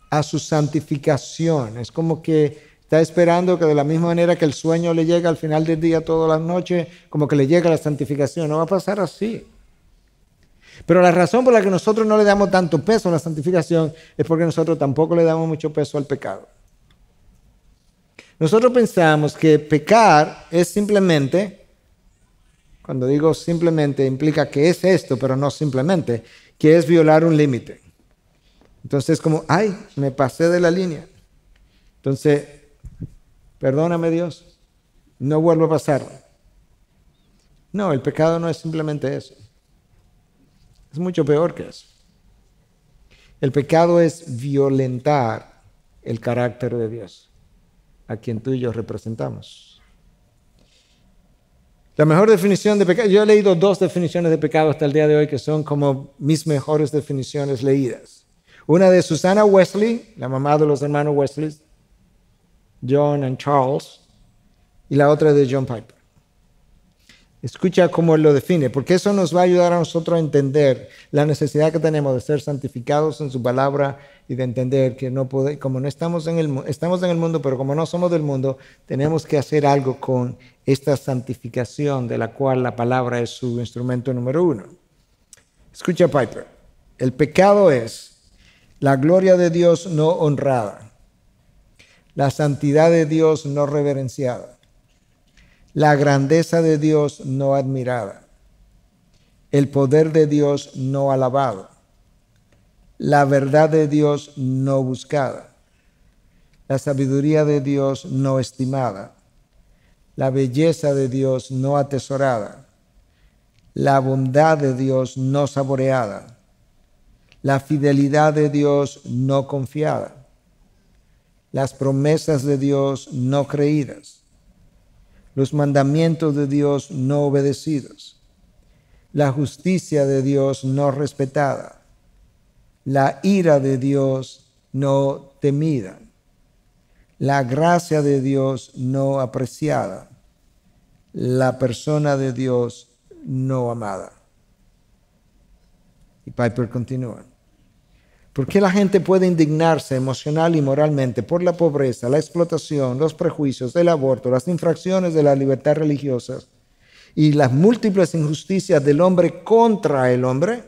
S2: a su santificación. Es como que está esperando que de la misma manera que el sueño le llega al final del día, todas las noches, como que le llega la santificación. No va a pasar así. Pero la razón por la que nosotros no le damos tanto peso a la santificación es porque nosotros tampoco le damos mucho peso al pecado. Nosotros pensamos que pecar es simplemente, cuando digo simplemente implica que es esto, pero no simplemente, que es violar un límite. Entonces como, ay, me pasé de la línea. Entonces, perdóname Dios, no vuelvo a pasarlo. No, el pecado no es simplemente eso. Es mucho peor que eso. El pecado es violentar el carácter de Dios, a quien tú y yo representamos. La mejor definición de pecado, yo he leído 2 definiciones de pecado hasta el día de hoy que son como mis mejores definiciones leídas. Una de Susanna Wesley, la mamá de los hermanos Wesley, John and Charles, y la otra de John Piper. Escucha cómo él lo define, porque eso nos va a ayudar a nosotros a entender la necesidad que tenemos de ser santificados en su palabra y de entender que no podemos, como no estamos en el mundo, pero como no somos del mundo, tenemos que hacer algo con esta santificación de la cual la palabra es su instrumento número 1. Escucha Piper, el pecado es la gloria de Dios no honrada, la santidad de Dios no reverenciada, la grandeza de Dios no admirada, el poder de Dios no alabado, la verdad de Dios no buscada, la sabiduría de Dios no estimada, la belleza de Dios no atesorada, la bondad de Dios no saboreada, la fidelidad de Dios no confiada, las promesas de Dios no creídas, los mandamientos de Dios no obedecidos, la justicia de Dios no respetada, la ira de Dios no temida, la gracia de Dios no apreciada, la persona de Dios no amada. Y Piper continúa. ¿Por qué la gente puede indignarse emocional y moralmente por la pobreza, la explotación, los prejuicios, el aborto, las infracciones de la libertad religiosa y las múltiples injusticias del hombre contra el hombre?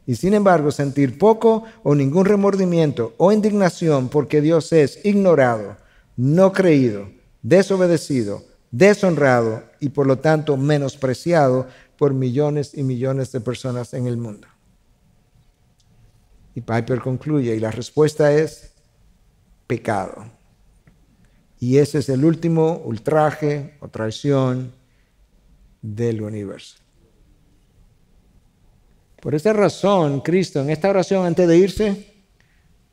S2: Y sin embargo sentir poco o ningún remordimiento o indignación porque Dios es ignorado, no creído, desobedecido, deshonrado y por lo tanto menospreciado por millones y millones de personas en el mundo. Y Piper concluye, y la respuesta es pecado. Y ese es el último ultraje o traición del universo. Por esa razón, Cristo en esta oración antes de irse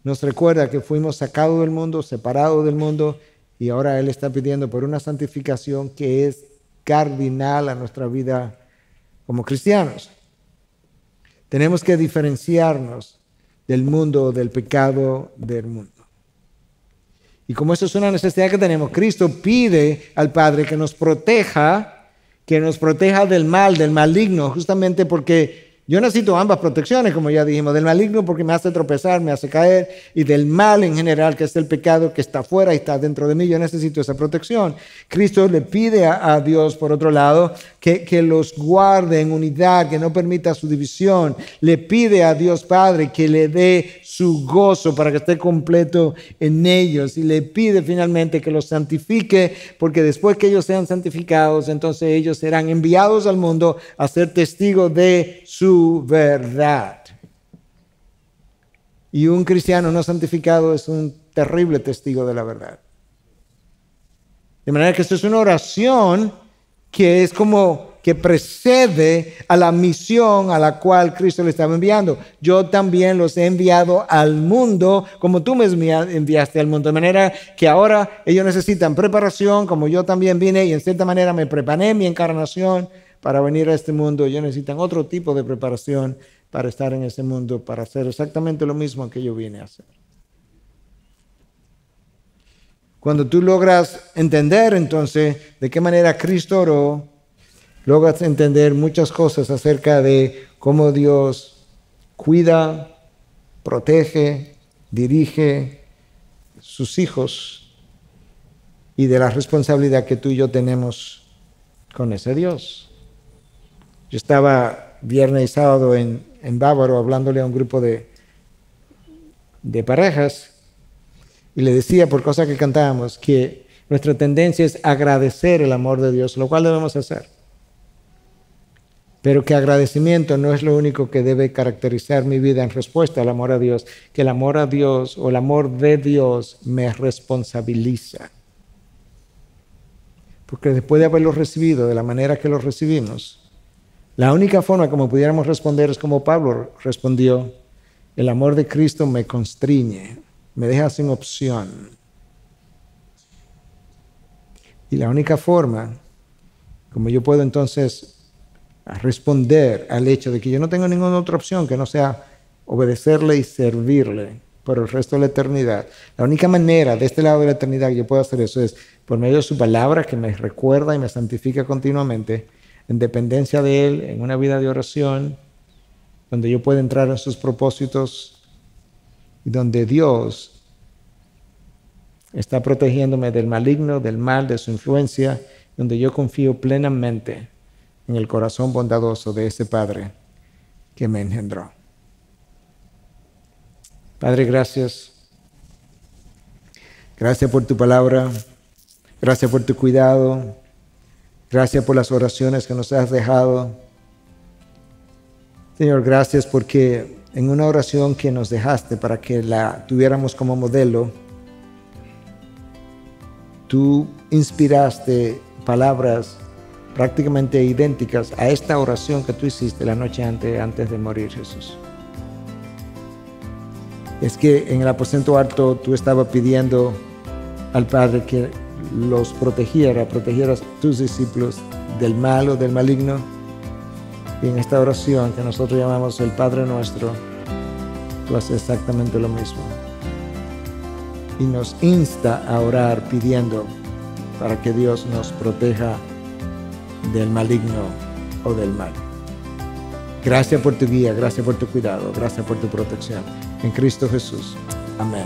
S2: nos recuerda que fuimos sacados del mundo, separados del mundo, y ahora Él está pidiendo por una santificación que es cardinal a nuestra vida como cristianos. Tenemos que diferenciarnos del mundo, del pecado del mundo. Y como eso es una necesidad que tenemos, Cristo pide al Padre que nos proteja del mal, del maligno, justamente porque yo necesito ambas protecciones, como ya dijimos, del maligno porque me hace tropezar, me hace caer, y del mal en general, que es el pecado que está afuera y está dentro de mí. Yo necesito esa protección. Cristo le pide a Dios, por otro lado, que los guarde en unidad, que no permita su división. Le pide a Dios Padre que le dé su gozo para que esté completo en ellos, y le pide finalmente que los santifique, porque después que ellos sean santificados, entonces ellos serán enviados al mundo a ser testigos de su verdad. Y un cristiano no santificado es un terrible testigo de la verdad. De manera que esto es una oración que es como que precede a la misión a la cual Cristo le estaba enviando. Yo también los he enviado al mundo como tú me enviaste al mundo. De manera que ahora ellos necesitan preparación, como yo también vine y en cierta manera me preparé en mi encarnación para venir a este mundo. Ellos necesitan otro tipo de preparación para estar en ese mundo, para hacer exactamente lo mismo que yo vine a hacer. Cuando tú logras entender entonces de qué manera Cristo oró, logras entender muchas cosas acerca de cómo Dios cuida, protege, dirige sus hijos y de la responsabilidad que tú y yo tenemos con ese Dios. Yo estaba viernes y sábado en Bávaro hablándole a un grupo de parejas y le decía por cosas que cantábamos que nuestra tendencia es agradecer el amor de Dios, lo cual debemos hacer. Pero que agradecimiento no es lo único que debe caracterizar mi vida en respuesta al amor a Dios, que el amor a Dios o el amor de Dios me responsabiliza. Porque después de haberlo recibido de la manera que lo recibimos, la única forma como pudiéramos responder es como Pablo respondió: el amor de Cristo me constriñe, me deja sin opción. Y la única forma como yo puedo entonces responder al hecho de que yo no tengo ninguna otra opción que no sea obedecerle y servirle por el resto de la eternidad. La única manera de este lado de la eternidad que yo puedo hacer eso es por medio de su palabra que me recuerda y me santifica continuamente, en dependencia de Él, en una vida de oración, donde yo pueda entrar en sus propósitos y donde Dios está protegiéndome del maligno, del mal, de su influencia, donde yo confío plenamente en el corazón bondadoso de ese Padre que me engendró. Padre, gracias. Gracias por tu palabra. Gracias por tu cuidado. Gracias por las oraciones que nos has dejado. Señor, gracias porque en una oración que nos dejaste para que la tuviéramos como modelo, tú inspiraste palabras prácticamente idénticas a esta oración que tú hiciste la noche antes de morir, Jesús. Es que en el aposento alto tú estabas pidiendo al Padre que los protegieras tus discípulos del mal o del maligno. Y en esta oración que nosotros llamamos el Padre Nuestro, tú haces exactamente lo mismo. Y nos insta a orar pidiendo para que Dios nos proteja del maligno o del mal. Gracias por tu guía, gracias por tu cuidado, gracias por tu protección. En Cristo Jesús. Amén.